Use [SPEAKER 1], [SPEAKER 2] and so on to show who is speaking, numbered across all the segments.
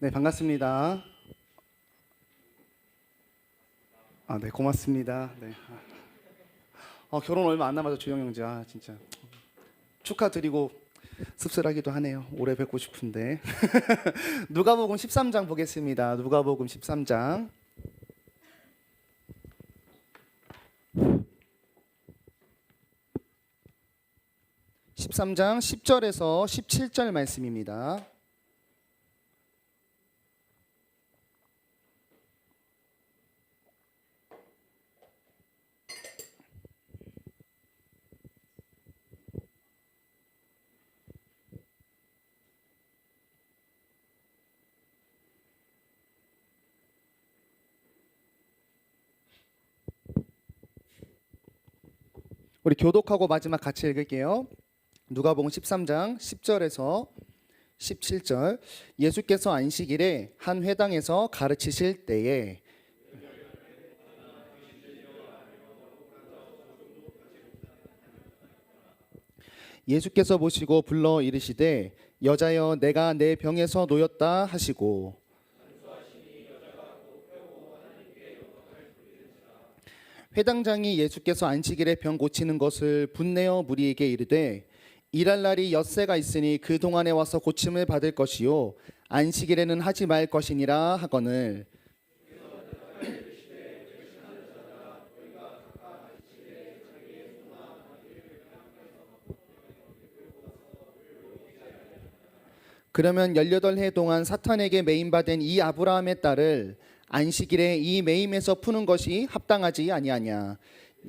[SPEAKER 1] 네, 반갑습니다. 네, 고맙습니다. 네. 결혼 얼마 안 남아서 주영 형제, 진짜 축하드리고 씁쓸하기도 하네요. 오래 뵙고 싶은데. 누가복음 13장 보겠습니다. 누가복음 13장. 13장 10절에서 17절 말씀입니다. 우리 교독하고 마지막 같이 읽을게요. 누가복음 13장 10절에서 17절. 예수께서 안식일에 한 회당에서 가르치실 때에 예수께서 보시고 불러 이르시되 여자여 내가 내 병에서 놓였다 하시고 회당장이 예수께서 안식일에 병 고치는 것을 분내어 무리에게 이르되 일할 날이 엿새가 있으니 그 동안에 와서 고침을 받을 것이요 안식일에는 하지 말 것이니라 하거늘 그러면 18해 동안 사탄에게 매임받은 이 아브라함의 딸을 안식일에 이 매임에서 푸는 것이 합당하지 아니하냐.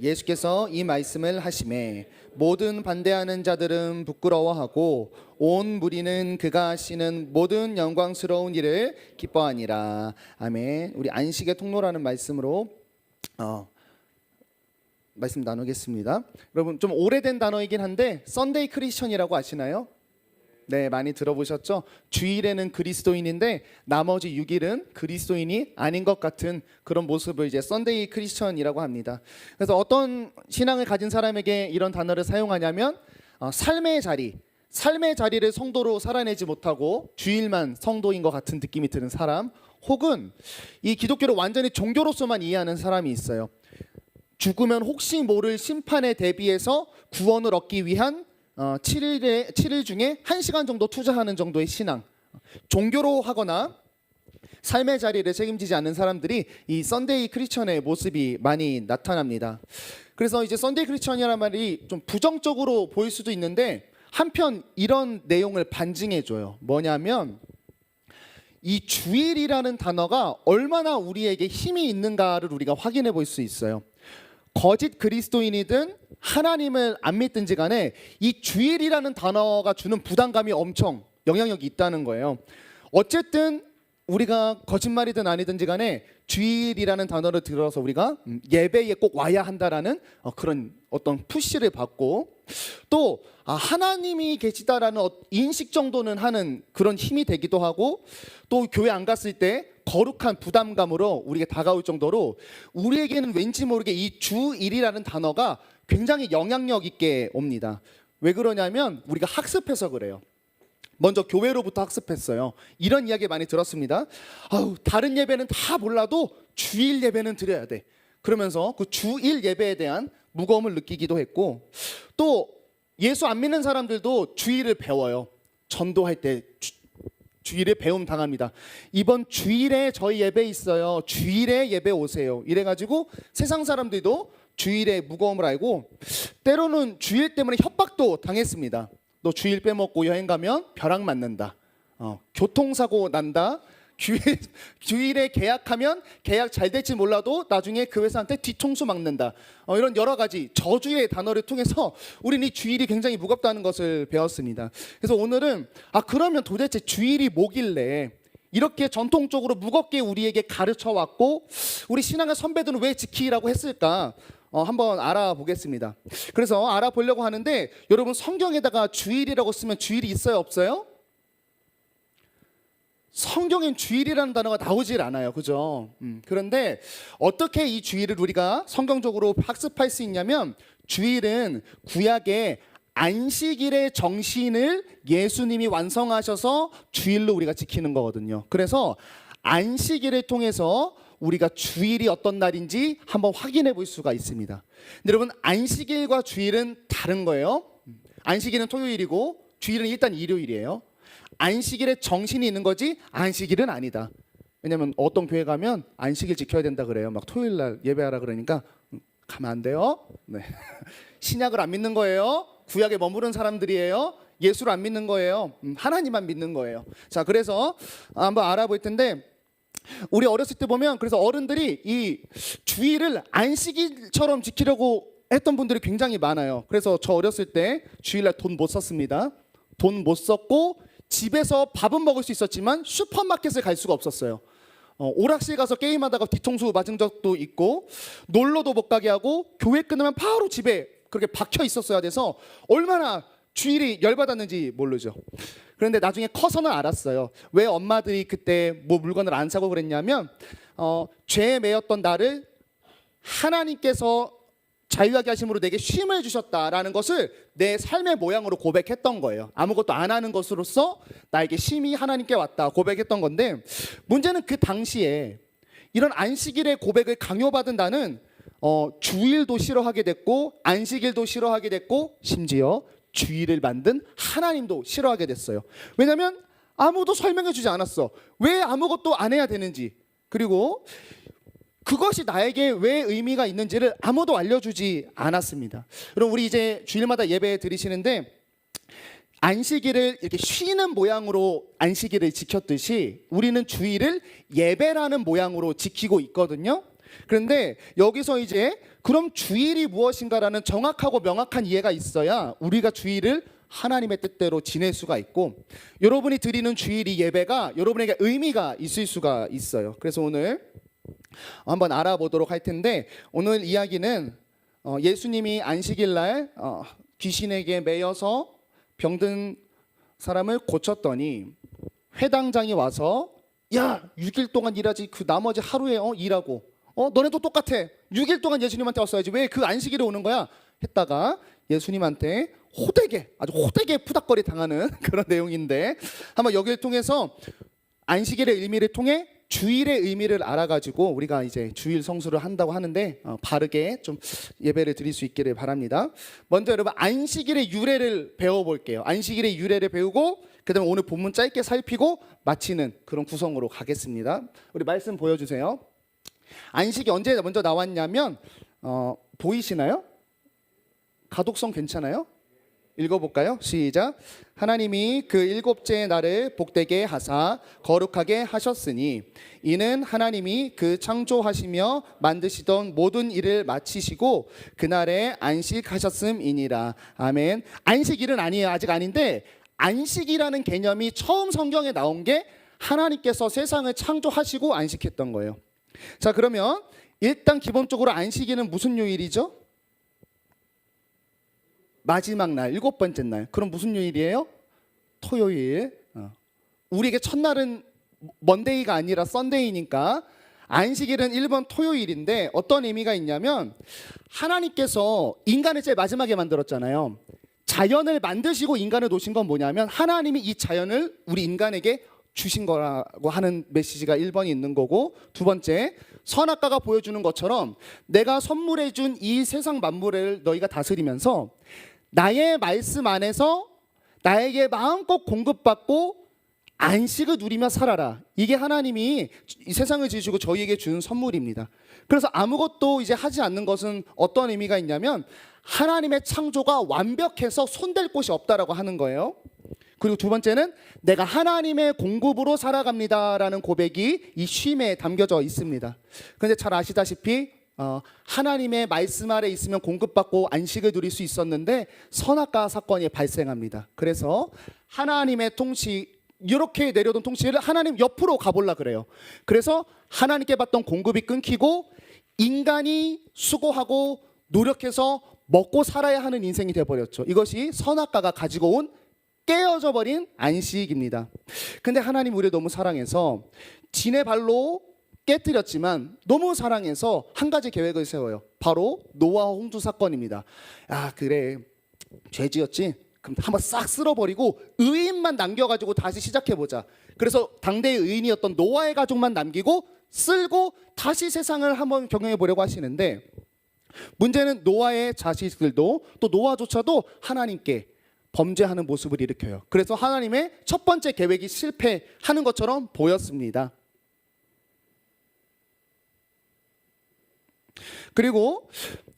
[SPEAKER 1] 예수께서 이 말씀을 하시매 모든 반대하는 자들은 부끄러워하고 온 무리는 그가 하시는 모든 영광스러운 일을 기뻐하니라. 아멘. 우리 안식의 통로라는 말씀으로 말씀 나누겠습니다. 여러분 좀 오래된 단어이긴 한데 썬데이 크리스천이라고 아시나요? 네, 많이 들어보셨죠? 주일에는 그리스도인인데 나머지 6일은 그리스도인이 아닌 것 같은 그런 모습을 이제 썬데이 크리스천이라고 합니다. 그래서 어떤 신앙을 가진 사람에게 이런 단어를 사용하냐면 삶의 자리를 성도로 살아내지 못하고 주일만 성도인 것 같은 느낌이 드는 사람, 혹은 이 기독교를 완전히 종교로서만 이해하는 사람이 있어요. 죽으면 혹시 모를 심판에 대비해서 구원을 얻기 위한 7일 중에 1시간 정도 투자하는 정도의 신앙, 종교로 하거나 삶의 자리를 책임지지 않는 사람들이 이 썬데이 크리스천의 모습이 많이 나타납니다. 그래서 이제 썬데이 크리스천이라는 말이 좀 부정적으로 보일 수도 있는데 한편 이런 내용을 반증해줘요. 뭐냐면 이 주일이라는 단어가 얼마나 우리에게 힘이 있는가를 우리가 확인해 볼 수 있어요. 거짓 그리스도인이든 하나님을 안 믿든지 간에 이 주일이라는 단어가 주는 부담감이 엄청 영향력이 있다는 거예요. 어쨌든 우리가 거짓말이든 아니든지 간에 주일이라는 단어를 들어서 우리가 예배에 꼭 와야 한다라는 그런 어떤 푸시를 받고, 또 하나님이 계시다라는 인식 정도는 하는 그런 힘이 되기도 하고, 또 교회 안 갔을 때 거룩한 부담감으로 우리에게 다가올 정도로 우리에게는 왠지 모르게 이 주일이라는 단어가 굉장히 영향력 있게 옵니다. 왜 그러냐면 우리가 학습해서 그래요. 먼저 교회로부터 학습했어요. 이런 이야기 많이 들었습니다. 다른 예배는 다 몰라도 주일 예배는 드려야 돼. 그러면서 그 주일 예배에 대한 무거움을 느끼기도 했고, 또 예수 안 믿는 사람들도 주일을 배워요. 전도할 때 주일에 배움 당합니다. 이번 주일에 저희 예배 있어요. 주일에 예배 오세요. 이래가지고 세상 사람들도 주일의 무거움을 알고 때로는 주일 때문에 협박도 당했습니다. 너 주일 빼먹고 여행 가면 벼락 맞는다. 교통사고 난다. 주일에 계약하면 계약 잘 될지 몰라도 나중에 그 회사한테 뒤통수 막는다. 이런 여러 가지 저주의 단어를 통해서 우리는 이 주일이 굉장히 무겁다는 것을 배웠습니다. 그래서 오늘은 그러면 도대체 주일이 뭐길래 이렇게 전통적으로 무겁게 우리에게 가르쳐 왔고 우리 신앙의 선배들은 왜 지키라고 했을까? 한번 알아보겠습니다. 그래서 알아보려고 하는데 여러분 성경에다가 주일이라고 쓰면 주일이 있어요, 없어요? 성경엔 주일이라는 단어가 나오질 않아요. 그죠? 그런데 어떻게 이 주일을 우리가 성경적으로 학습할 수 있냐면 주일은 구약의 안식일의 정신을 예수님이 완성하셔서 주일로 우리가 지키는 거거든요. 그래서 안식일을 통해서 우리가 주일이 어떤 날인지 한번 확인해 볼 수가 있습니다. 근데 여러분, 안식일과 주일은 다른 거예요. 안식일은 토요일이고 주일은 일단 일요일이에요. 안식일에 정신이 있는 거지 안식일은 아니다. 왜냐면 어떤 교회 가면 안식일 지켜야 된다 그래요. 막 토요일 날 예배하라 그러니까 가면 안 돼요. 네. 신약을 안 믿는 거예요. 구약에 머무른 사람들이에요. 예수를 안 믿는 거예요. 하나님만 믿는 거예요. 자, 그래서 한번 알아볼 텐데, 우리 어렸을 때 보면 그래서 어른들이 이 주일을 안식일처럼 지키려고 했던 분들이 굉장히 많아요. 그래서 저 어렸을 때 주일날 돈 못 썼습니다. 돈 못 썼고 집에서 밥은 먹을 수 있었지만 슈퍼마켓을 갈 수가 없었어요. 오락실 가서 게임하다가 뒤통수 맞은 적도 있고, 놀러도 못 가게 하고, 교회 끝나면 바로 집에 그렇게 박혀 있었어야 돼서 얼마나 주일이 열받았는지 모르죠. 그런데 나중에 커서는 알았어요. 왜 엄마들이 그때 뭐 물건을 안 사고 그랬냐면, 죄에 매였던 나를 하나님께서 자유하게 하심으로 내게 쉼을 주셨다라는 것을 내 삶의 모양으로 고백했던 거예요. 아무것도 안 하는 것으로서 나에게 쉼이 하나님께 왔다 고백했던 건데, 문제는 그 당시에 이런 안식일의 고백을 강요받은 나는 주일도 싫어하게 됐고 안식일도 싫어하게 됐고 심지어 주일을 만든 하나님도 싫어하게 됐어요. 왜냐하면 아무도 설명해 주지 않았어. 왜 아무것도 안 해야 되는지, 그리고 그것이 나에게 왜 의미가 있는지를 아무도 알려주지 않았습니다. 그럼 우리 이제 주일마다 예배 드리시는데, 안식일을 이렇게 쉬는 모양으로 안식일을 지켰듯이 우리는 주일을 예배라는 모양으로 지키고 있거든요. 그런데 여기서 이제 그럼 주일이 무엇인가라는 정확하고 명확한 이해가 있어야 우리가 주일을 하나님의 뜻대로 지낼 수가 있고, 여러분이 드리는 주일이 예배가 여러분에게 의미가 있을 수가 있어요. 그래서 오늘 한번 알아보도록 할 텐데, 오늘 이야기는 예수님이 안식일 날 귀신에게 매여서 병든 사람을 고쳤더니 회당장이 와서 야, 6일 동안 일하지 그 나머지 하루에 일하고 너네도 똑같아. 6일 동안 예수님한테 왔어야지 왜 그 안식일에 오는 거야? 했다가 예수님한테 호되게, 아주 호되게 푸닥거리 당하는 그런 내용인데, 한번 여기를 통해서 안식일의 의미를 통해 주일의 의미를 알아가지고 우리가 이제 주일 성수를 한다고 하는데 바르게 좀 예배를 드릴 수 있기를 바랍니다. 먼저 여러분, 안식일의 유래를 배워볼게요. 안식일의 유래를 배우고 그다음에 오늘 본문 짧게 살피고 마치는 그런 구성으로 가겠습니다. 우리 말씀 보여주세요. 안식이 언제 먼저 나왔냐면 보이시나요? 가독성 괜찮아요? 읽어볼까요? 시작. 하나님이 그 일곱째 날을 복되게 하사 거룩하게 하셨으니 이는 하나님이 그 창조하시며 만드시던 모든 일을 마치시고 그날에 안식하셨음이니라. 아멘. 안식일은 아니에요. 아직 아닌데, 안식이라는 개념이 처음 성경에 나온 게 하나님께서 세상을 창조하시고 안식했던 거예요. 자, 그러면 일단 기본적으로 안식일은 무슨 요일이죠? 마지막 날, 7번째 날. 그럼 무슨 요일이에요? 토요일. 우리에게 첫날은 먼데이가 아니라 썬데이니까 안식일은 1번 토요일인데, 어떤 의미가 있냐면 하나님께서 인간을 제일 마지막에 만들었잖아요. 자연을 만드시고 인간을 놓으신 건 뭐냐면 하나님이 이 자연을 우리 인간에게 주신 거라고 하는 메시지가 1번이 있는 거고, 두 번째, 선악과가 보여주는 것처럼 내가 선물해 준 이 세상 만물을 너희가 다스리면서 나의 말씀 안에서 나에게 마음껏 공급받고 안식을 누리며 살아라. 이게 하나님이 이 세상을 지으시고 저희에게 준 선물입니다. 그래서 아무것도 이제 하지 않는 것은 어떤 의미가 있냐면 하나님의 창조가 완벽해서 손댈 곳이 없다라고 하는 거예요. 그리고 두 번째는 내가 하나님의 공급으로 살아갑니다라는 고백이 이 쉼에 담겨져 있습니다. 그런데 잘 아시다시피 하나님의 말씀 아래 있으면 공급받고 안식을 누릴 수 있었는데 선악과 사건이 발생합니다. 그래서 하나님의 통치, 이렇게 내려둔 통치를 하나님 옆으로 가보려 그래요. 그래서 하나님께 받던 공급이 끊기고 인간이 수고하고 노력해서 먹고 살아야 하는 인생이 되어버렸죠. 이것이 선악과가 가지고 온 깨어져 버린 안식입니다. 근데 하나님 우리를 너무 사랑해서 진의 발로 깨뜨렸지만 너무 사랑해서 한 가지 계획을 세워요. 바로 노아와 홍수 사건입니다. 아, 그래, 죄 지었지? 그럼 한번 싹 쓸어버리고 의인만 남겨가지고 다시 시작해보자. 그래서 당대의 의인이었던 노아의 가족만 남기고 쓸고 다시 세상을 한번 경영해보려고 하시는데, 문제는 노아의 자식들도 또 노아조차도 하나님께 범죄하는 모습을 일으켜요. 그래서 하나님의 첫 번째 계획이 실패하는 것처럼 보였습니다. 그리고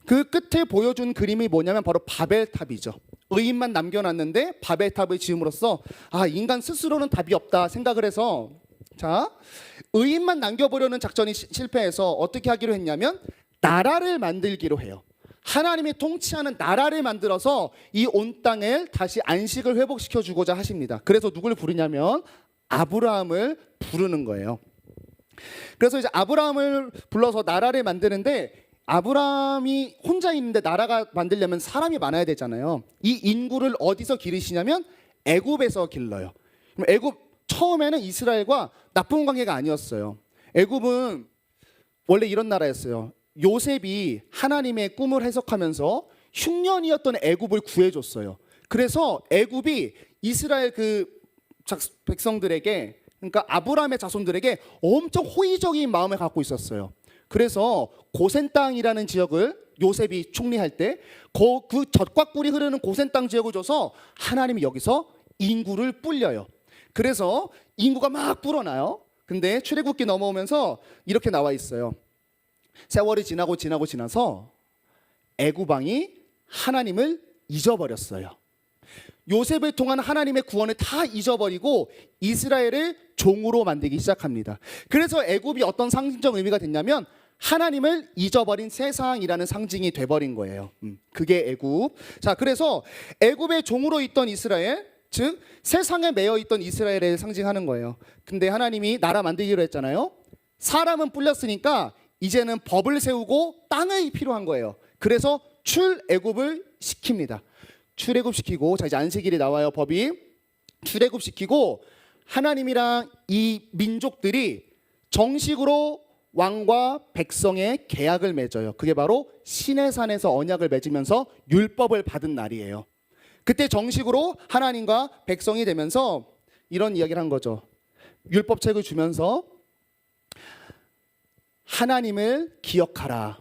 [SPEAKER 1] 그 끝에 보여준 그림이 뭐냐면 바로 바벨탑이죠. 의인만 남겨놨는데 바벨탑을 지음으로써 인간 스스로는 답이 없다 생각을 해서, 자, 의인만 남겨보려는 작전이 실패해서 어떻게 하기로 했냐면 나라를 만들기로 해요. 하나님이 통치하는 나라를 만들어서 이 온 땅을 다시 안식을 회복시켜 주고자 하십니다. 그래서 누굴 부르냐면 아브라함을 부르는 거예요. 그래서 이제 아브라함을 불러서 나라를 만드는데, 아브라함이 혼자 있는데 나라가 만들려면 사람이 많아야 되잖아요. 이 인구를 어디서 기르시냐면 애굽에서 길러요. 애굽 처음에는 이스라엘과 나쁜 관계가 아니었어요. 애굽은 원래 이런 나라였어요. 요셉이 하나님의 꿈을 해석하면서 흉년이었던 애굽을 구해줬어요. 그래서 애굽이 이스라엘 그 백성들에게, 그러니까 아브라함의 자손들에게 엄청 호의적인 마음을 갖고 있었어요. 그래서 고센 땅이라는 지역을 요셉이 총리할 때 그 젖과 꿀이 흐르는 고센 땅 지역을 줘서 하나님이 여기서 인구를 불려요. 그래서 인구가 막 불어나요. 근데 출애굽기 넘어오면서 이렇게 나와 있어요. 세월이 지나서 애굽 왕이 하나님을 잊어버렸어요. 요셉을 통한 하나님의 구원을 다 잊어버리고 이스라엘을 종으로 만들기 시작합니다. 그래서 애굽이 어떤 상징적 의미가 됐냐면 하나님을 잊어버린 세상이라는 상징이 돼버린 거예요. 그게 애굽. 자, 그래서 애굽의 종으로 있던 이스라엘, 즉 세상에 매여 있던 이스라엘을 상징하는 거예요. 근데 하나님이 나라 만들기로 했잖아요. 사람은 뿔렸으니까 이제는 법을 세우고 땅이 필요한 거예요. 그래서 출애굽을 시킵니다. 출애굽시키고, 자 이제 안식일이 나와요. 법이 출애굽시키고 하나님이랑 이 민족들이 정식으로 왕과 백성의 계약을 맺어요. 그게 바로 시내산에서 언약을 맺으면서 율법을 받은 날이에요. 그때 정식으로 하나님과 백성이 되면서 이런 이야기를 한 거죠. 율법책을 주면서 하나님을 기억하라.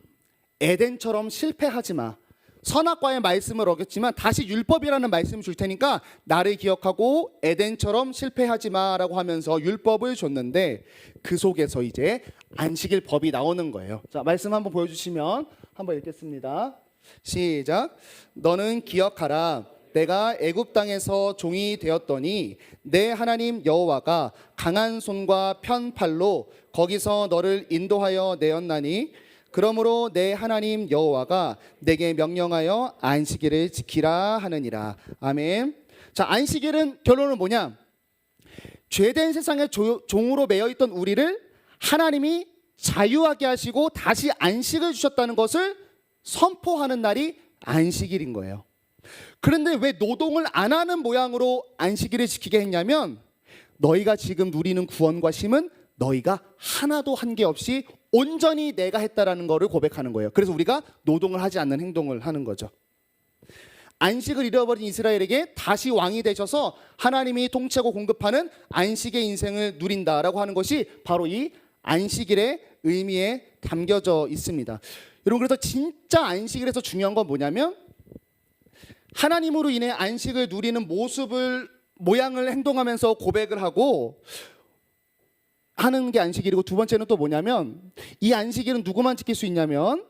[SPEAKER 1] 에덴처럼 실패하지 마. 선악과의 말씀을 어겼지만 다시 율법이라는 말씀을 줄 테니까 나를 기억하고 에덴처럼 실패하지 마라고 하면서 율법을 줬는데, 그 속에서 이제 안식일 법이 나오는 거예요. 자, 말씀 한번 보여주시면 한번 읽겠습니다. 시작. 너는 기억하라. 내가 애굽 땅에서 종이 되었더니 내 하나님 여호와가 강한 손과 편 팔로 거기서 너를 인도하여 내었나니, 그러므로 내 하나님 여호와가 내게 명령하여 안식일을 지키라 하느니라. 아멘. 자, 안식일은 결론은 뭐냐? 죄된 세상의 종으로 매여 있던 우리를 하나님이 자유하게 하시고 다시 안식을 주셨다는 것을 선포하는 날이 안식일인 거예요. 그런데 왜 노동을 안 하는 모양으로 안식일을 지키게 했냐면, 너희가 지금 누리는 구원과 쉼은 너희가 하나도 한 게 없이 온전히 내가 했다라는 것을 고백하는 거예요. 그래서 우리가 노동을 하지 않는 행동을 하는 거죠. 안식을 잃어버린 이스라엘에게 다시 왕이 되셔서 하나님이 통치하고 공급하는 안식의 인생을 누린다라고 하는 것이 바로 이 안식일의 의미에 담겨져 있습니다. 여러분, 그래서 진짜 안식일에서 중요한 건 뭐냐면, 하나님으로 인해 안식을 누리는 모양을 행동하면서 고백을 하고 하는 게 안식일이고, 두 번째는 또 뭐냐면, 이 안식일은 누구만 지킬 수 있냐면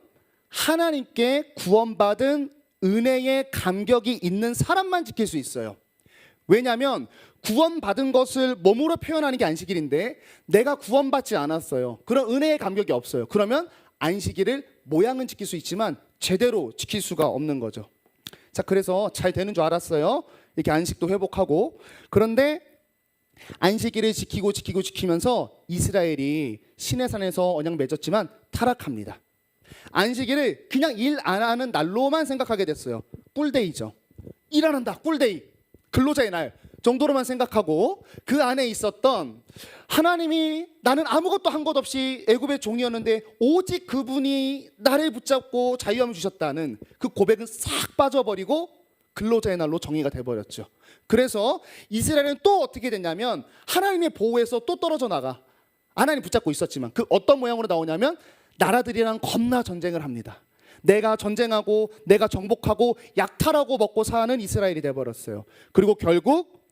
[SPEAKER 1] 하나님께 구원받은 은혜의 감격이 있는 사람만 지킬 수 있어요. 왜냐하면 구원받은 것을 몸으로 표현하는 게 안식일인데 내가 구원받지 않았어요. 그런 은혜의 감격이 없어요. 그러면 안식일을 모양은 지킬 수 있지만 제대로 지킬 수가 없는 거죠. 자, 그래서 잘 되는 줄 알았어요. 이렇게 안식도 회복하고. 그런데 안식일을 지키면서 이스라엘이 시내산에서 언약 맺었지만 타락합니다. 안식일을 그냥 일 안 하는 날로만 생각하게 됐어요. 꿀데이죠. 일 안 한다, 꿀데이, 근로자의 날 정도로만 생각하고, 그 안에 있었던 하나님이 나는 아무것도 한 것 없이 애굽의 종이었는데 오직 그분이 나를 붙잡고 자유함을 주셨다는 그 고백은 싹 빠져버리고, 근로자의 날로 정의가 돼버렸죠. 그래서 이스라엘은 또 어떻게 됐냐면 하나님의 보호에서 또 떨어져 나가. 하나님 붙잡고 있었지만 그 어떤 모양으로 나오냐면 나라들이랑 겁나 전쟁을 합니다. 내가 전쟁하고 내가 정복하고 약탈하고 먹고 사는 이스라엘이 돼버렸어요. 그리고 결국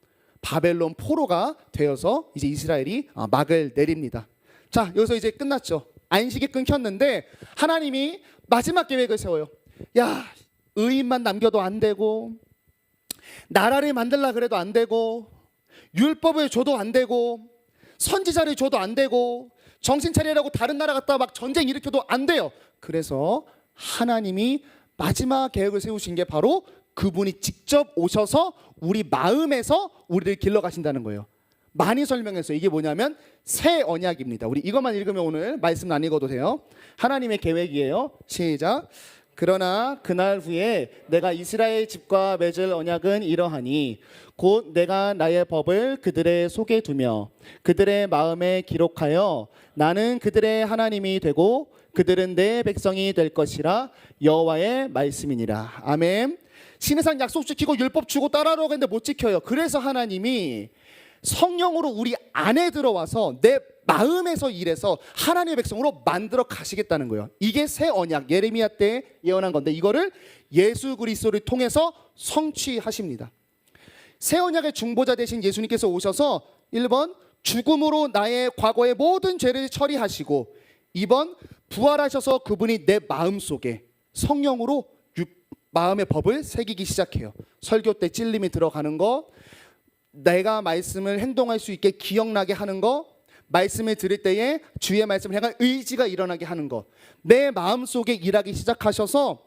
[SPEAKER 1] 바벨론 포로가 되어서 이제 이스라엘이 막을 내립니다. 자, 여기서 이제 끝났죠. 안식이 끊겼는데 하나님이 마지막 계획을 세워요. 야, 의인만 남겨도 안 되고 나라를 만들라 그래도 안 되고 율법을 줘도 안 되고 선지자를 줘도 안 되고 정신 차리라고 다른 나라 갔다 막 전쟁 일으켜도 안 돼요. 그래서 하나님이 마지막 계획을 세우신 게 바로 그분이 직접 오셔서 우리 마음에서 우리를 길러 가신다는 거예요. 많이 설명했어요. 이게 뭐냐면 새 언약입니다. 우리 이것만 읽으면 오늘 말씀 안 읽어도 돼요. 하나님의 계획이에요. 시작. 그러나 그날 후에 내가 이스라엘 집과 맺을 언약은 이러하니 곧 내가 나의 법을 그들의 속에 두며 그들의 마음에 기록하여 나는 그들의 하나님이 되고 그들은 내 백성이 될 것이라 여호와의 말씀이니라. 아멘. 신의상 약속 지키고 율법 주고 따라하려고 했는데 못 지켜요. 그래서 하나님이 성령으로 우리 안에 들어와서 내 마음에서 일해서 하나님의 백성으로 만들어 가시겠다는 거예요. 이게 새 언약, 예레미야 때 예언한 건데 이거를 예수 그리스도를 통해서 성취하십니다. 새 언약의 중보자 되신 예수님께서 오셔서 1번 죽음으로 나의 과거의 모든 죄를 처리하시고 2번 부활하셔서 그분이 내 마음속에 성령으로 마음의 법을 새기기 시작해요. 설교 때 찔림이 들어가는 거, 내가 말씀을 행동할 수 있게 기억나게 하는 거, 말씀을 들을 때에 주의 말씀을 향한 의지가 일어나게 하는 거, 내 마음속에 일하기 시작하셔서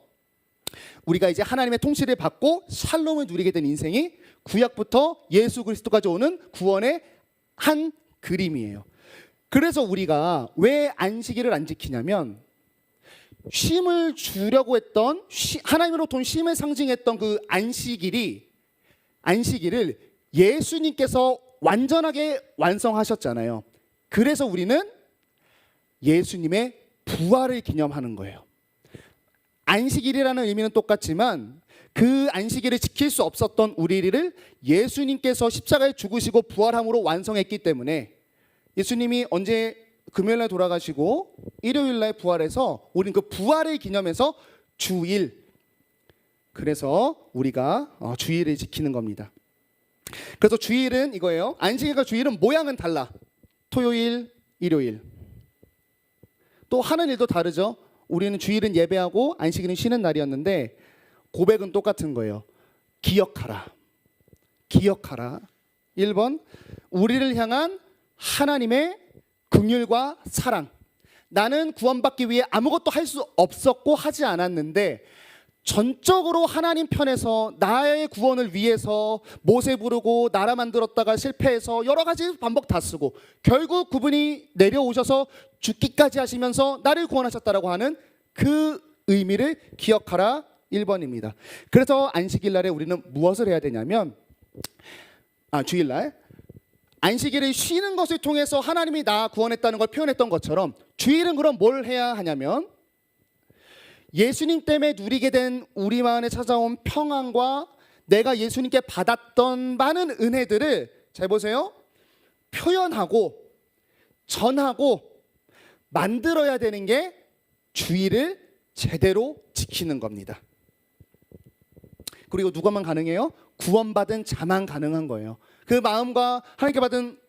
[SPEAKER 1] 우리가 이제 하나님의 통치를 받고 샬롬을 누리게 된 인생이 구약부터 예수 그리스도까지 오는 구원의 한 그림이에요. 그래서 우리가 왜 안식일을 안 지키냐면 쉼을 주려고 했던 하나님으로부터 온 쉼을 상징했던 그 안식일을 예수님께서 완전하게 완성하셨잖아요. 그래서 우리는 예수님의 부활을 기념하는 거예요. 안식일이라는 의미는 똑같지만 그 안식일을 지킬 수 없었던 우리를 예수님께서 십자가에 죽으시고 부활함으로 완성했기 때문에 예수님이 언제 금요일날 돌아가시고 일요일날 부활해서 우리는 그 부활을 기념해서 주일, 그래서 우리가 주일을 지키는 겁니다. 그래서 주일은 이거예요. 안식일과 주일은 모양은 달라. 토요일, 일요일. 또 하는 일도 다르죠. 우리는 주일은 예배하고 안식일은 쉬는 날이었는데 고백은 똑같은 거예요. 기억하라. 기억하라. 1번 우리를 향한 하나님의 긍휼과 사랑. 나는 구원받기 위해 아무것도 할 수 없었고 하지 않았는데 전적으로 하나님 편에서 나의 구원을 위해서 모세 부르고 나라 만들었다가 실패해서 여러 가지 반복 다 쓰고 결국 그분이 내려오셔서 죽기까지 하시면서 나를 구원하셨다라고 하는 그 의미를 기억하라. 1번입니다. 그래서 안식일 날에 우리는 무엇을 해야 되냐면 주일날 안식일을 쉬는 것을 통해서 하나님이 나 구원했다는 걸 표현했던 것처럼 주일은 그럼 뭘 해야 하냐면 예수님 때문에 누리게 된 우리 마음에 찾아온 평안과 내가 예수님께 받았던 많은 은혜들을 잘 보세요. 표현하고 전하고 만들어야 되는 게 주일을 제대로 지키는 겁니다. 그리고 누가만 가능해요? 구원받은 자만 가능한 거예요. 그 마음과 하나님께 받은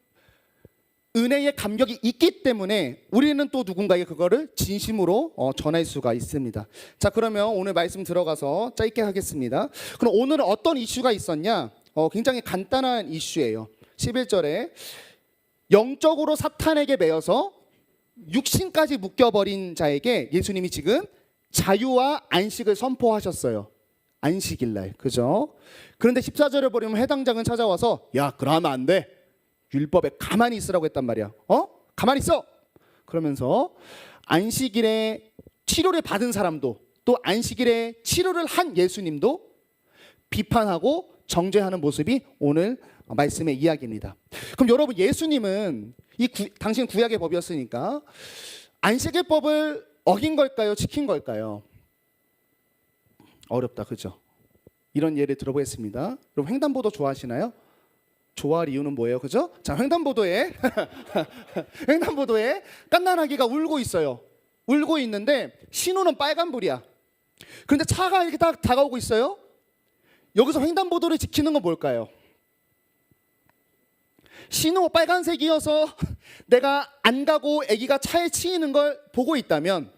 [SPEAKER 1] 은혜의 감격이 있기 때문에 우리는 또 누군가에게 그거를 진심으로 전할 수가 있습니다. 자, 그러면 오늘 말씀 들어가서 짧게 하겠습니다. 그럼 오늘은 어떤 이슈가 있었냐? 굉장히 간단한 이슈예요. 11절에 영적으로 사탄에게 매여서 육신까지 묶여버린 자에게 예수님이 지금 자유와 안식을 선포하셨어요. 안식일날, 그죠? 그런데 14절을 보면 해당장은 찾아와서 야, 그러면 안 돼. 율법에 가만히 있으라고 했단 말이야. 가만히 있어. 그러면서 안식일에 치료를 받은 사람도 또 안식일에 치료를 한 예수님도 비판하고 정죄하는 모습이 오늘 말씀의 이야기입니다. 그럼 여러분, 예수님은 당신 구약의 법이었으니까 안식일 법을 어긴 걸까요? 지킨 걸까요? 어렵다, 그죠? 이런 예를 들어보겠습니다. 그럼 횡단보도 좋아하시나요? 좋아할 이유는 뭐예요? 그죠? 자, 횡단보도에 횡단보도에 갓난아기가 울고 있어요. 울고 있는데 신호는 빨간불이야. 그런데 차가 이렇게 딱 다가오고 있어요. 여기서 횡단보도를 지키는 건 뭘까요? 신호 빨간색이어서 내가 안 가고 아기가 차에 치이는 걸 보고 있다면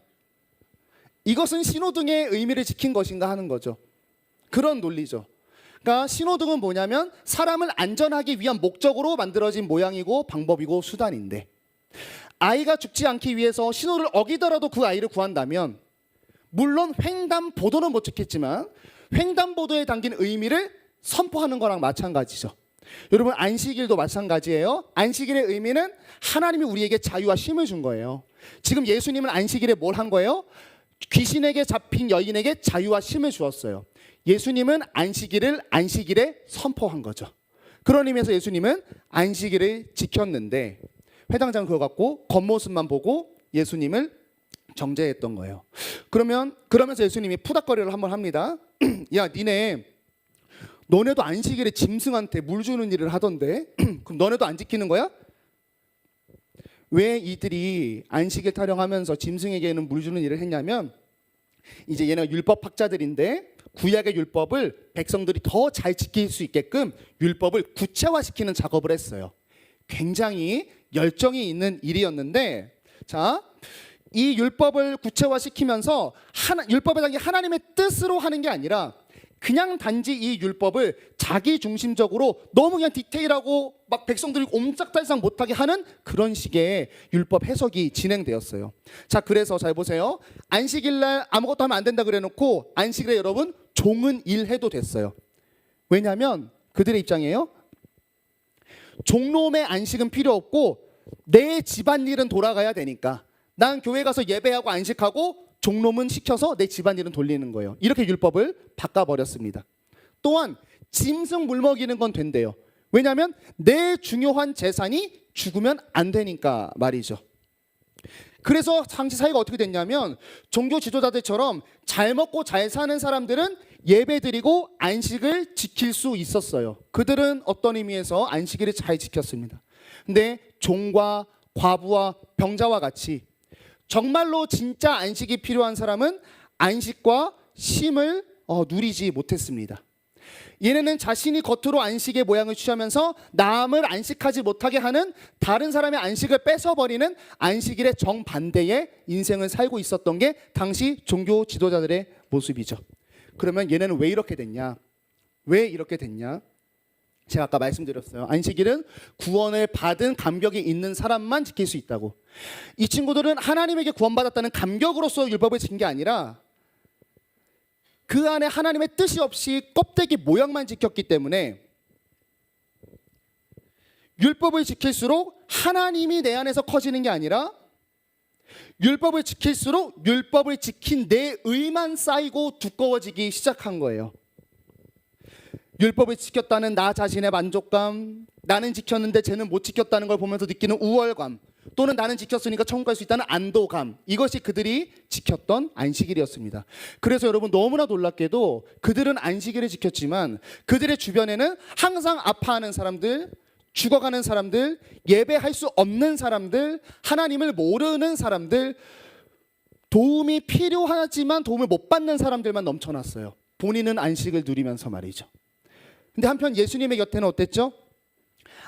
[SPEAKER 1] 이것은 신호등의 의미를 지킨 것인가 하는 거죠. 그런 논리죠. 그러니까 신호등은 뭐냐면 사람을 안전하기 위한 목적으로 만들어진 모양이고 방법이고 수단인데, 아이가 죽지 않기 위해서 신호를 어기더라도 그 아이를 구한다면 물론 횡단보도는 못 지켰지만 횡단보도에 담긴 의미를 선포하는 거랑 마찬가지죠. 여러분, 안식일도 마찬가지예요. 안식일의 의미는 하나님이 우리에게 자유와 쉼을 준 거예요. 지금 예수님은 안식일에 뭘 한 거예요? 귀신에게 잡힌 여인에게 자유와 쉼을 주었어요. 예수님은 안식일에 선포한 거죠. 그런 의미에서 예수님은 안식일을 지켰는데 회당장은 그거 갖고 겉모습만 보고 예수님을 정죄했던 거예요. 그러면서 예수님이 푸닥거리를 한번 합니다. 야, 너네도 안식일에 짐승한테 물 주는 일을 하던데 그럼 너네도 안 지키는 거야? 왜 이들이 안식일 타령하면서 짐승에게는 물 주는 일을 했냐면, 이제 얘네가 율법학자들인데 구약의 율법을 백성들이 더 잘 지킬 수 있게끔 율법을 구체화시키는 작업을 했어요. 굉장히 열정이 있는 일이었는데, 자, 이 율법을 구체화시키면서 율법에 담긴 하나님의 뜻으로 하는 게 아니라 그냥 단지 이 율법을 자기 중심적으로 너무 그냥 디테일하고 막 백성들이 옴짝달싹 못하게 하는 그런 식의 율법 해석이 진행되었어요. 자, 그래서 잘 보세요. 안식일날 아무것도 하면 안 된다 그래놓고 안식일에 여러분 종은 일해도 됐어요. 왜냐하면 그들의 입장이에요. 종놈의 안식은 필요 없고 내 집안일은 돌아가야 되니까 난 교회 가서 예배하고 안식하고 종놈은 시켜서 내 집안일은 돌리는 거예요. 이렇게 율법을 바꿔버렸습니다. 또한 짐승 물먹이는 건 된대요. 왜냐하면 내 중요한 재산이 죽으면 안 되니까 말이죠. 그래서 당시 사회가 어떻게 됐냐면 종교 지도자들처럼 잘 먹고 잘 사는 사람들은 예배드리고 안식을 지킬 수 있었어요. 그들은 어떤 의미에서 안식일을 잘 지켰습니다. 근데 종과 과부와 병자와 같이 정말로 진짜 안식이 필요한 사람은 안식과 쉼을 누리지 못했습니다. 얘네는 자신이 겉으로 안식의 모양을 취하면서 남을 안식하지 못하게 하는 다른 사람의 안식을 뺏어버리는 안식일의 정반대의 인생을 살고 있었던 게 당시 종교 지도자들의 모습이죠. 그러면 얘네는 왜 이렇게 됐냐? 왜 이렇게 됐냐? 제가 아까 말씀드렸어요. 안식일은 구원을 받은 감격이 있는 사람만 지킬 수 있다고. 이 친구들은 하나님에게 구원받았다는 감격으로서 율법을 지킨 게 아니라 그 안에 하나님의 뜻이 없이 껍데기 모양만 지켰기 때문에 율법을 지킬수록 하나님이 내 안에서 커지는 게 아니라 율법을 지킬수록 율법을 지킨 내 의만 쌓이고 두꺼워지기 시작한 거예요. 율법을 지켰다는 나 자신의 만족감, 나는 지켰는데 쟤는 못 지켰다는 걸 보면서 느끼는 우월감, 또는 나는 지켰으니까 천국 갈 수 있다는 안도감, 이것이 그들이 지켰던 안식일이었습니다. 그래서 여러분 너무나 놀랍게도 그들은 안식일을 지켰지만 그들의 주변에는 항상 아파하는 사람들, 죽어가는 사람들, 예배할 수 없는 사람들, 하나님을 모르는 사람들, 도움이 필요하지만 도움을 못 받는 사람들만 넘쳐났어요. 본인은 안식을 누리면서 말이죠. 근데 한편 예수님의 곁에는 어땠죠?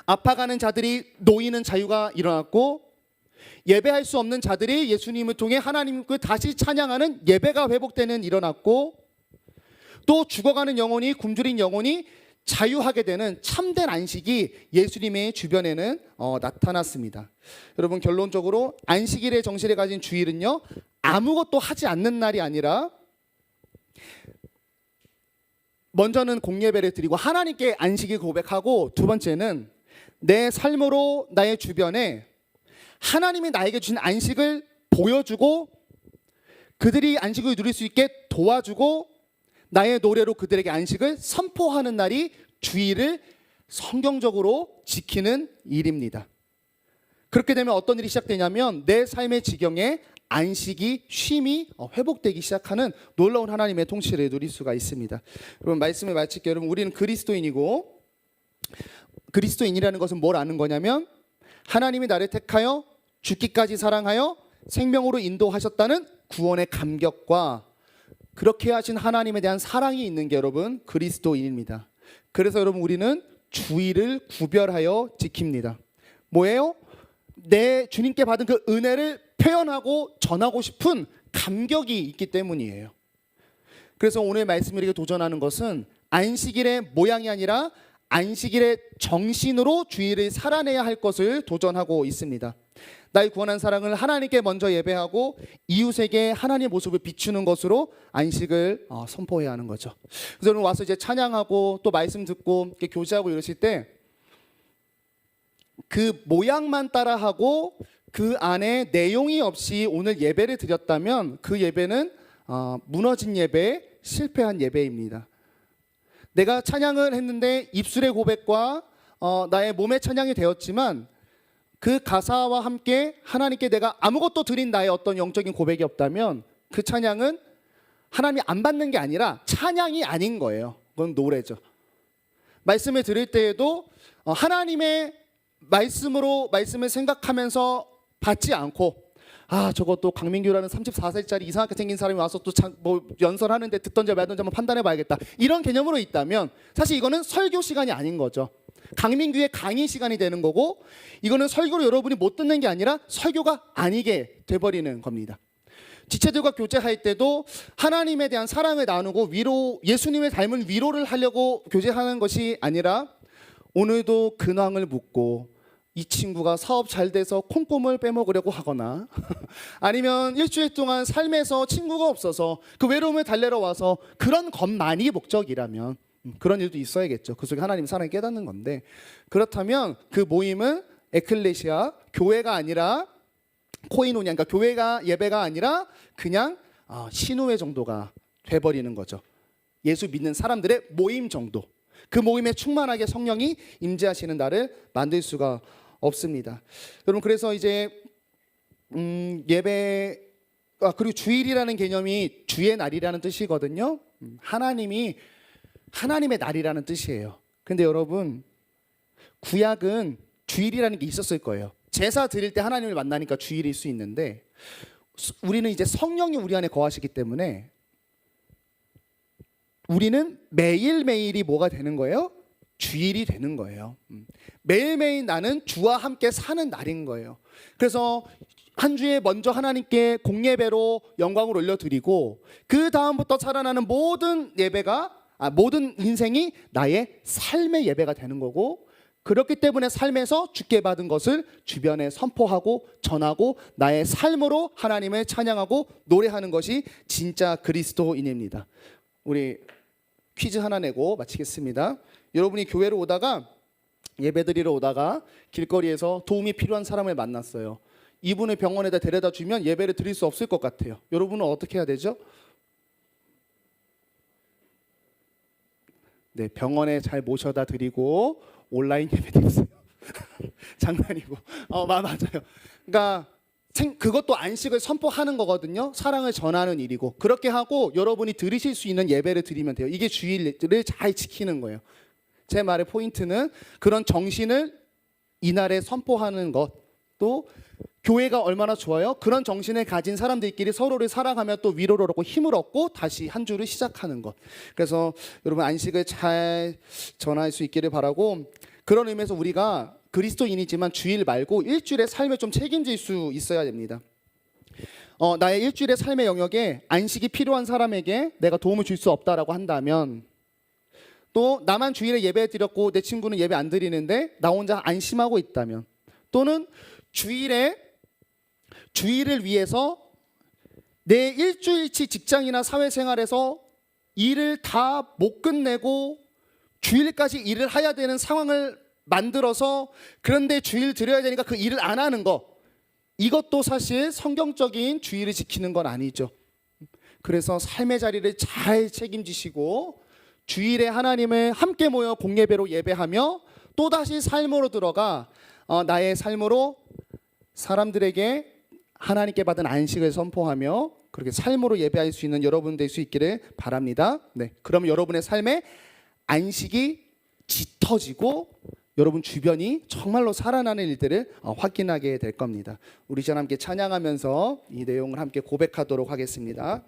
[SPEAKER 1] 아파가는 자들이 놓이는 자유가 일어났고 예배할 수 없는 자들이 예수님을 통해 하나님을 다시 찬양하는 예배가 회복되는 일어났고, 또 죽어가는 영혼이, 굶주린 영혼이 자유하게 되는 참된 안식이 예수님의 주변에는 나타났습니다. 여러분, 결론적으로 안식일의 정신을 가진 주일은요, 아무것도 하지 않는 날이 아니라 먼저는 공예배를 드리고 하나님께 안식일 고백하고, 두 번째는 내 삶으로 나의 주변에 하나님이 나에게 주신 안식을 보여주고 그들이 안식을 누릴 수 있게 도와주고 나의 노래로 그들에게 안식을 선포하는 날이 주일을 성경적으로 지키는 일입니다. 그렇게 되면 어떤 일이 시작되냐면 내 삶의 지경에 안식이 쉼이 회복되기 시작하는 놀라운 하나님의 통치를 누릴 수가 있습니다. 여러분 말씀을 마칠게요. 여러분 우리는 그리스도인이고 그리스도인이라는 것은 뭘 아는 거냐면 하나님이 나를 택하여 죽기까지 사랑하여 생명으로 인도하셨다는 구원의 감격과 그렇게 하신 하나님에 대한 사랑이 있는 게 여러분 그리스도인입니다. 그래서 여러분 우리는 주의를 구별하여 지킵니다. 뭐예요? 내 주님께 받은 그 은혜를 표현하고 전하고 싶은 감격이 있기 때문이에요. 그래서 오늘 말씀드리게 도전하는 것은 안식일의 모양이 아니라 안식일의 정신으로 주일을 살아내야 할 것을 도전하고 있습니다. 나의 구원한 사랑을 하나님께 먼저 예배하고 이웃에게 하나님의 모습을 비추는 것으로 안식을 선포해야 하는 거죠. 그래서 오늘 와서 이제 찬양하고 또 말씀 듣고 이렇게 교제하고 이러실 때 그 모양만 따라하고 그 안에 내용이 없이 오늘 예배를 드렸다면 그 예배는 무너진 예배, 실패한 예배입니다. 내가 찬양을 했는데 입술의 고백과 나의 몸의 찬양이 되었지만 그 가사와 함께 하나님께 내가 아무것도 드린 나의 어떤 영적인 고백이 없다면 그 찬양은 하나님이 안 받는 게 아니라 찬양이 아닌 거예요. 그건 노래죠. 말씀을 들을 때에도 하나님의 말씀을 생각하면서 받지 않고 저것도 강민규라는 34살짜리 이상하게 생긴 사람이 와서 또 뭐 연설하는데 듣던지 말던지 한번 판단해 봐야겠다 이런 개념으로 있다면 사실 이거는 설교 시간이 아닌 거죠. 강민규의 강의 시간이 되는 거고 이거는 설교로 여러분이 못 듣는 게 아니라 설교가 아니게 돼버리는 겁니다. 지체들과 교제할 때도 하나님에 대한 사랑을 나누고 위로, 예수님을 닮은 위로를 하려고 교제하는 것이 아니라 오늘도 근황을 묻고 이 친구가 사업 잘 돼서 콩고물 빼먹으려고 하거나 아니면 일주일 동안 삶에서 친구가 없어서 그 외로움을 달래러 와서 그런 것만이 목적이라면 그런 일도 있어야겠죠. 그 속에 하나님 사랑을 깨닫는 건데 그렇다면 그 모임은 에클레시아, 교회가 아니라 코이노니아, 그러니까 교회가 예배가 아니라 그냥 신우회 정도가 돼버리는 거죠. 예수 믿는 사람들의 모임 정도. 그 모임에 충만하게 성령이 임재하시는 날을 만들 수가 없습니다. 여러분 그래서 이제 예배 그리고 주일이라는 개념이 주의 날이라는 뜻이거든요. 하나님의 날이라는 뜻이에요. 근데 여러분 구약은 주일이라는 게 있었을 거예요. 제사 드릴 때 하나님을 만나니까 주일일 수 있는데 우리는 이제 성령이 우리 안에 거하시기 때문에 우리는 매일매일이 뭐가 되는 거예요? 주일이 되는 거예요. 매일매일 나는 주와 함께 사는 날인 거예요. 그래서 한 주에 먼저 하나님께 공예배로 영광을 올려드리고 그 다음부터 살아나는 모든 예배가 모든 인생이 나의 삶의 예배가 되는 거고 그렇기 때문에 삶에서 주께 받은 것을 주변에 선포하고 전하고 나의 삶으로 하나님을 찬양하고 노래하는 것이 진짜 그리스도인입니다. 우리 퀴즈 하나 내고 마치겠습니다. 여러분이 교회로 오다가 예배드리러 오다가 길거리에서 도움이 필요한 사람을 만났어요. 이분을 병원에다 데려다 주면 예배를 드릴 수 없을 것 같아요. 여러분은 어떻게 해야 되죠? 네, 병원에 잘 모셔다 드리고 온라인 예배 드렸어요. 장난이고. 맞아요. 그러니까 그것도 안식을 선포하는 거거든요. 사랑을 전하는 일이고 그렇게 하고 여러분이 들으실 수 있는 예배를 드리면 돼요. 이게 주일을 잘 지키는 거예요. 제 말의 포인트는 그런 정신을 이날에 선포하는 것. 또 교회가 얼마나 좋아요? 그런 정신을 가진 사람들끼리 서로를 사랑하며 또 위로를 얻고 힘을 얻고 다시 한 주를 시작하는 것. 그래서 여러분 안식을 잘 전할 수 있기를 바라고 그런 의미에서 우리가 그리스도인이지만 주일 말고 일주일의 삶을 좀 책임질 수 있어야 됩니다. 나의 일주일의 삶의 영역에 안식이 필요한 사람에게 내가 도움을 줄 수 없다라고 한다면 또 나만 주일에 예배 드렸고 내 친구는 예배 안 드리는데 나 혼자 안심하고 있다면 또는 주일을 위해서 내 일주일치 직장이나 사회생활에서 일을 다 못 끝내고 주일까지 일을 해야 되는 상황을 만들어서 그런데 주일 드려야 되니까 그 일을 안 하는 거 이것도 사실 성경적인 주일을 지키는 건 아니죠. 그래서 삶의 자리를 잘 책임지시고 주일에 하나님을 함께 모여 공예배로 예배하며 또다시 삶으로 들어가 나의 삶으로 사람들에게 하나님께 받은 안식을 선포하며 그렇게 삶으로 예배할 수 있는 여러분 될 수 있기를 바랍니다. 네, 그럼 여러분의 삶에 안식이 짙어지고 여러분 주변이 정말로 살아나는 일들을 확인하게 될 겁니다. 우리 전 함께 찬양하면서 이 내용을 함께 고백하도록 하겠습니다.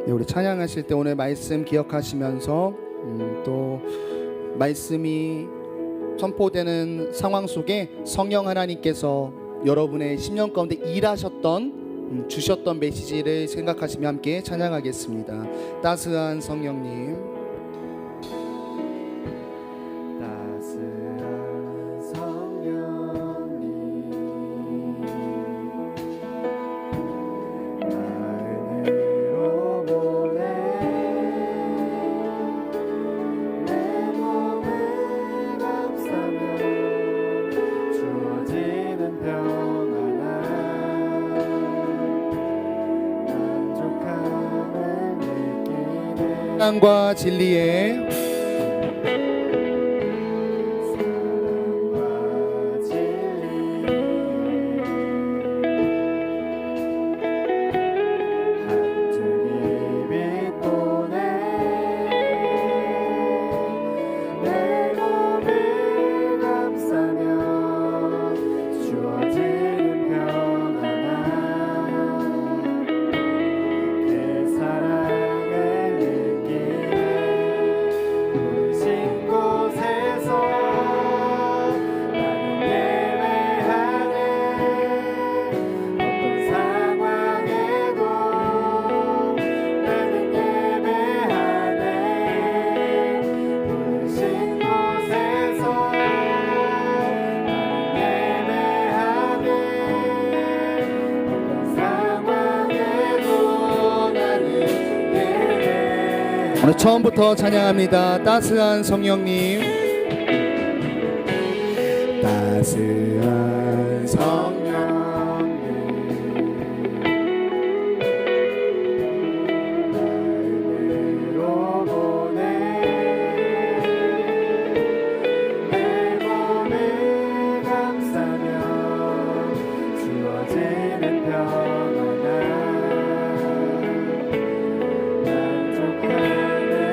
[SPEAKER 1] 네, 우리 찬양하실 때 오늘 말씀 기억하시면서 또 말씀이 선포되는 상황 속에 성령 하나님께서 여러분의 심령 가운데 일하셨던 주셨던 메시지를 생각하시며 함께 찬양하겠습니다. 따스한 성령님, 사랑과 진리의 오늘 처음부터 찬양합니다. 따스한 성령님, 따스한 성령님, 마음으로 보내 내 몸을 감싸며 주어지는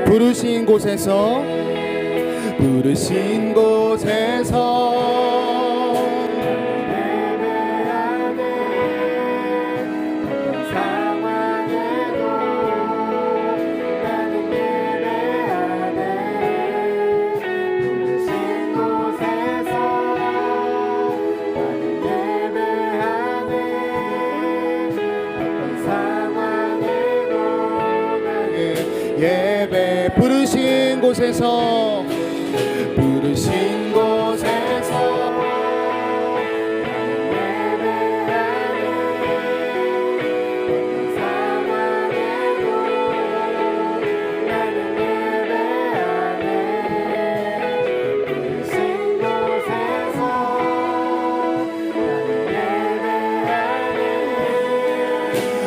[SPEAKER 1] 부르신 곳에서 예배 부르신 곳에서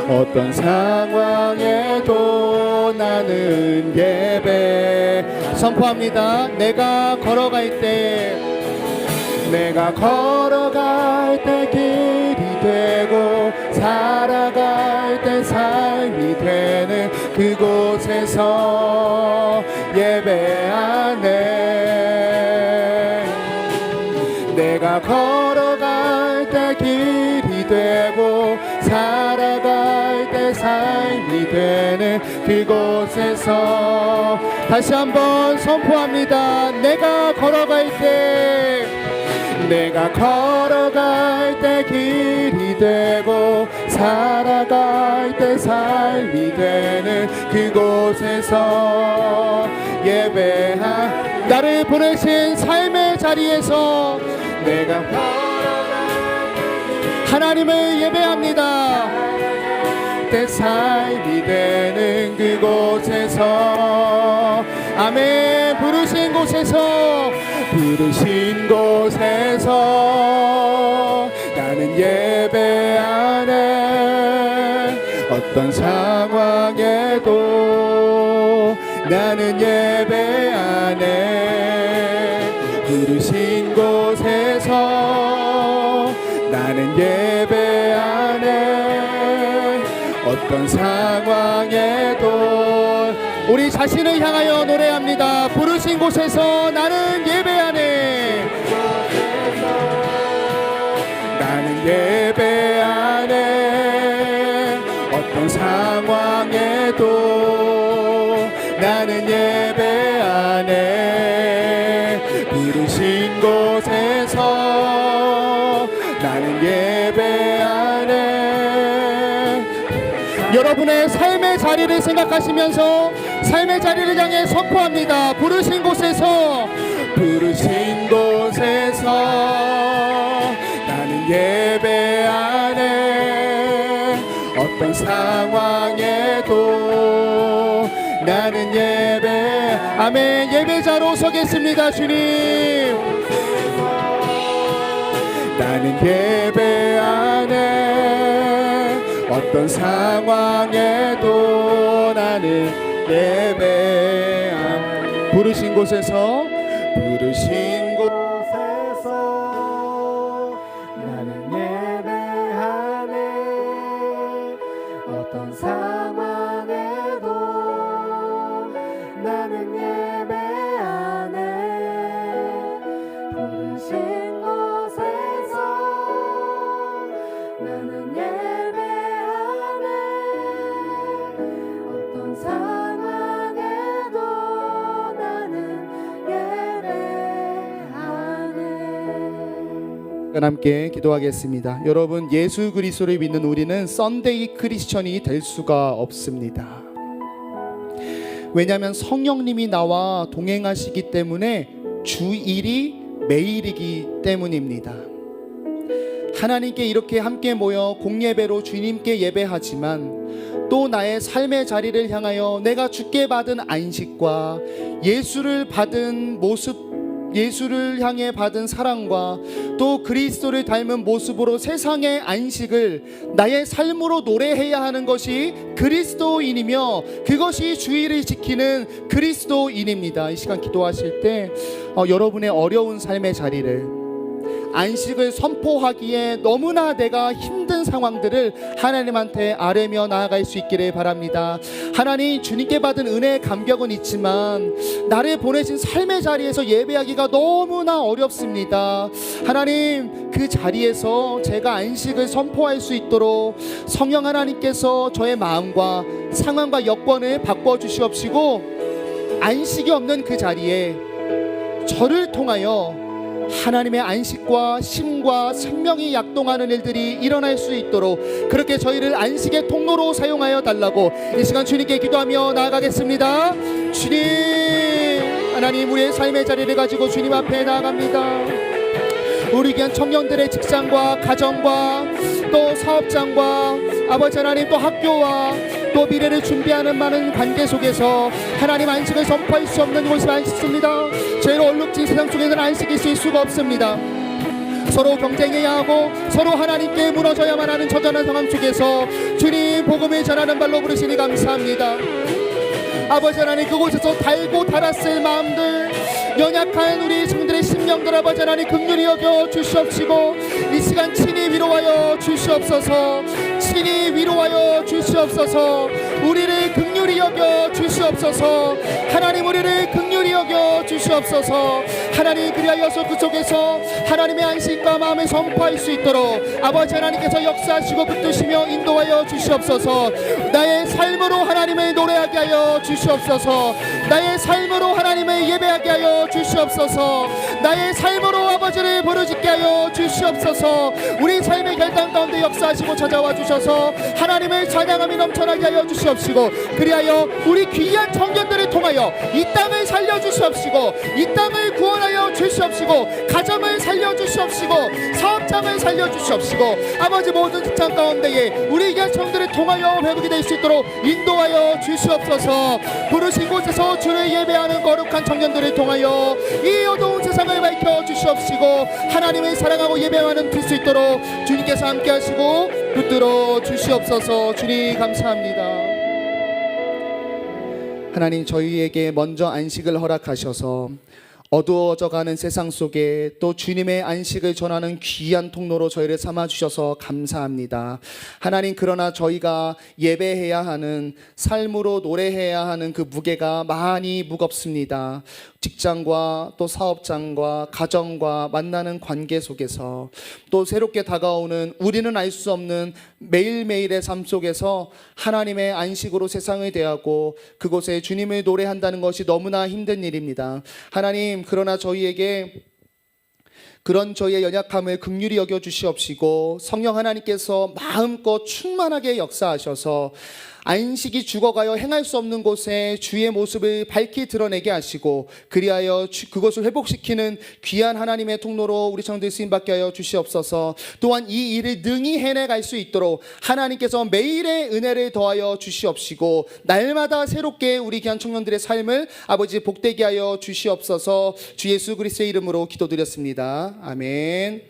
[SPEAKER 1] 어떤 상황에도 나는 예배 선포합니다. 내가 걸어갈 때 길이 되고 살아갈 때 삶이 되는 그곳에서 예배하네. 내가 걸어갈 때 길이 되고 살아갈 때 삶이 되는 그곳에서 다시 한번 선포합니다. 내가 걸어갈 때 길이 되고 살아갈 때 삶이 되는 그곳에서 예배한 나를 보내신 삶의 자리에서 내가 하나님을 예배합니다. 때 삶이 되는 그곳에서 아멘. 부르신 곳에서 예배하네. 어떤 상황에도 나는 예배하네. 부르신 곳에서 나는 예배하네. 어떤 상황에도 우리 자신을 향하여 노래합니다. 부르신 곳에서 나는 예배하네. 나는 예배하네. 어떤 상황에도 나는 예배하네. 부르신 곳에서 나는 예배하네. 여러분의 삶의 자리를 생각하시면서 삶의 자리를 향해 선포합니다. 부르신 곳에서 나는 예배하네. 어떤 상황에도 나는 아멘. 예배자로 서겠습니다. 주님, 나는 예배하네. 어떤 상황에도 나는 예배하네. 부르신 곳에서
[SPEAKER 2] 나는 예배하네. 어떤 상황에도 나는 예배하네. 부르신 곳에서 나는 예배하네. 어떤 상황에도 나는 예배하네.
[SPEAKER 1] 함께 기도하겠습니다. 여러분, 예수 그리스도를 믿는 우리는 썬데이 크리스천이 될 수가 없습니다. 왜냐하면 성령님이 나와 동행하시기 때문에 주일이 매일이기 때문입니다. 하나님께 이렇게 함께 모여 공예배로 주님께 예배하지만 또 나의 삶의 자리를 향하여 내가 주께 받은 안식과 예수를 받은 모습, 예수를 향해 받은 사랑과 또 그리스도를 닮은 모습으로 세상의 안식을 나의 삶으로 노래해야 하는 것이 그리스도인이며 그것이 주의를 지키는 그리스도인입니다. 이 시간 기도하실 때 여러분의 어려운 삶의 자리를, 안식을 선포하기에 너무나 내가 힘든 상황들을 하나님한테 아뢰며 나아갈 수 있기를 바랍니다. 하나님, 주님께 받은 은혜의 감격은 있지만 나를 보내신 삶의 자리에서 예배하기가 너무나 어렵습니다. 하나님, 그 자리에서 제가 안식을 선포할 수 있도록 성령 하나님께서 저의 마음과 상황과 여건을 바꿔주시옵시고 안식이 없는 그 자리에 저를 통하여 하나님의 안식과 힘과 생명이 약동하는 일들이 일어날 수 있도록 그렇게 저희를 안식의 통로로 사용하여 달라고 이 시간 주님께 기도하며 나아가겠습니다. 주님, 하나님, 우리의 삶의 자리를 가지고 주님 앞에 나아갑니다. 우리 귀한 청년들의 직장과 가정과 또 사업장과 아버지 하나님, 또 학교와 또 미래를 준비하는 많은 관계 속에서 하나님 안식을 선포할 수 없는 곳이 많습니다. 죄로 얼룩진 세상 속에는 안식이 있을 수가 없습니다. 서로 경쟁해야 하고 서로 하나님께 무너져야만 하는 처절한 상황 속에서 주님 복음을 전하는 발로 부르시니 감사합니다. 아버지 하나님, 그곳에서 달고 달았을 마음들, 연약한 우리 성들의 심령들 아버지 하나님 긍휼히 여겨 주시옵시고 이 시간 친히 위로하여 주시옵소서. 친히 위로하여 주시옵소서. 우리를 긍휼히 여겨 주시옵소서. 하나님, 우리를 긍휼히 여겨 주시옵소서. 하나님, 그리하여서 그 속에서 하나님의 안식과 마음을 선포할 수 있도록 아버지 하나님께서 역사하시고 붙드시며 인도하여 주시옵소서. 나의 삶으로 하나님을 노래하게 하여 주시옵소서. 나의 삶으로 하나님을 예배하게 하여 주시옵소서. 나의 삶으로 아버지를 부르짖게 하여 주시옵소서. 우리 삶의 결단 가운데 역사하시고 찾아와 주셔서 하나님을 찬양함이 넘쳐나게 하여 주시옵시고 그리하여 우리 귀한 청년들을 통하여 이 땅을 살려주시옵시고 이 땅을 구원하여 주시옵시고 가정을 살려주시옵시고 사업장을 살려주시옵시고 아버지 모든 직장 가운데에 우리 귀한 청년들을 통하여 회복이 될 수 수 있도록 인도하여 주시옵소서. 부르신 곳에서 주를 예배하는 거룩한 청년들을 통하여 이 어두운 세상을 밝혀 주시옵시고 하나님을 사랑하고 예배하는 될 수 있도록 주님께서 함께 하시고 붙들어 주시옵소서. 주님 감사합니다. 하나님, 저희에게 먼저 안식을 허락하셔서 어두워져가는 세상 속에 또 주님의 안식을 전하는 귀한 통로로 저희를 삼아주셔서 감사합니다. 하나님, 그러나 저희가 예배해야 하는, 삶으로 노래해야 하는 그 무게가 많이 무겁습니다. 직장과 또 사업장과 가정과 만나는 관계 속에서 또 새롭게 다가오는 우리는 알 수 없는 매일매일의 삶 속에서 하나님의 안식으로 세상을 대하고 그곳에 주님을 노래한다는 것이 너무나 힘든 일입니다. 하나님, 그러나 저희에게 그런 저희의 연약함을 긍휼히 여겨 주시옵시고 성령 하나님께서 마음껏 충만하게 역사하셔서 안식이 죽어가여 행할 수 없는 곳에 주의 모습을 밝히 드러내게 하시고 그리하여 그것을 회복시키는 귀한 하나님의 통로로 우리 청년들 쓰임받게 하여 주시옵소서. 또한 이 일을 능히 해내갈 수 있도록 하나님께서 매일의 은혜를 더하여 주시옵시고 날마다 새롭게 우리 귀한 청년들의 삶을 아버지 복되게 하여 주시옵소서. 주 예수 그리스도의 이름으로 기도드렸습니다. 아멘.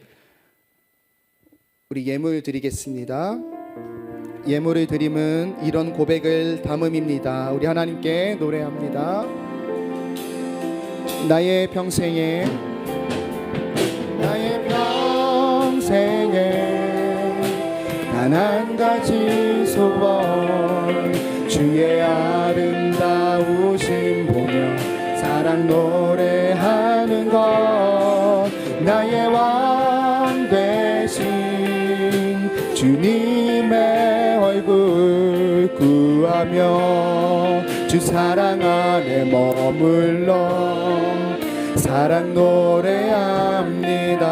[SPEAKER 1] 우리 예물 드리겠습니다. 예물을 드림은 이런 고백을 담음입니다. 우리 하나님께 노래합니다. 나의 평생에 단 한 가지 소원, 주의 아름다우심 보며 사랑 노래하는 것, 나의 왕 되신 주님의 얼굴 구하며 주 사랑 안에 머물러 사랑 노래합니다.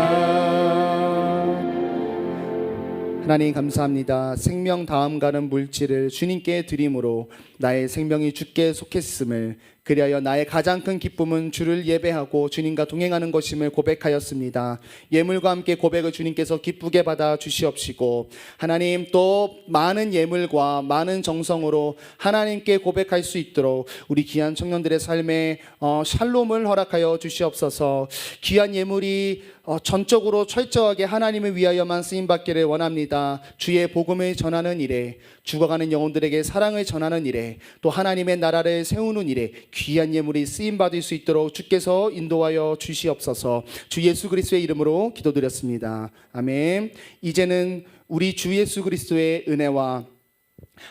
[SPEAKER 1] 하나님 감사합니다. 생명 다음 가는 물질을 주님께 드림으로 나의 생명이 주께 속했음을, 그리하여 나의 가장 큰 기쁨은 주를 예배하고 주님과 동행하는 것임을 고백하였습니다. 예물과 함께 고백을 주님께서 기쁘게 받아 주시옵시고 하나님, 또 많은 예물과 많은 정성으로 하나님께 고백할 수 있도록 우리 귀한 청년들의 삶에 샬롬을 허락하여 주시옵소서. 귀한 예물이 전적으로 철저하게 하나님을 위하여만 쓰임받기를 원합니다. 주의 복음을 전하는 일에, 죽어가는 영혼들에게 사랑을 전하는 일에, 또 하나님의 나라를 세우는 일에 귀한 예물이 쓰임받을 수 있도록 주께서 인도하여 주시옵소서. 주 예수 그리스도의 이름으로 기도드렸습니다. 아멘. 이제는 우리 주 예수 그리스도의 은혜와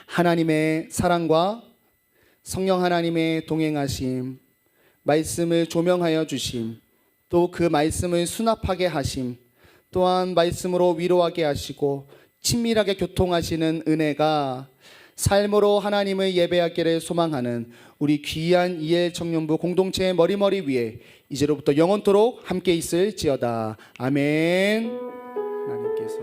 [SPEAKER 1] 하나님의 사랑과 성령 하나님의 동행하심, 말씀을 조명하여 주심, 또 그 말씀을 수납하게 하심, 또한 말씀으로 위로하게 하시고 친밀하게 교통하시는 은혜가 삶으로 하나님을 예배하기를 소망하는 우리 귀한 이엘 청년부 공동체의 머리머리 위에 이제로부터 영원토록 함께 있을지어다. 아멘. 하나님께서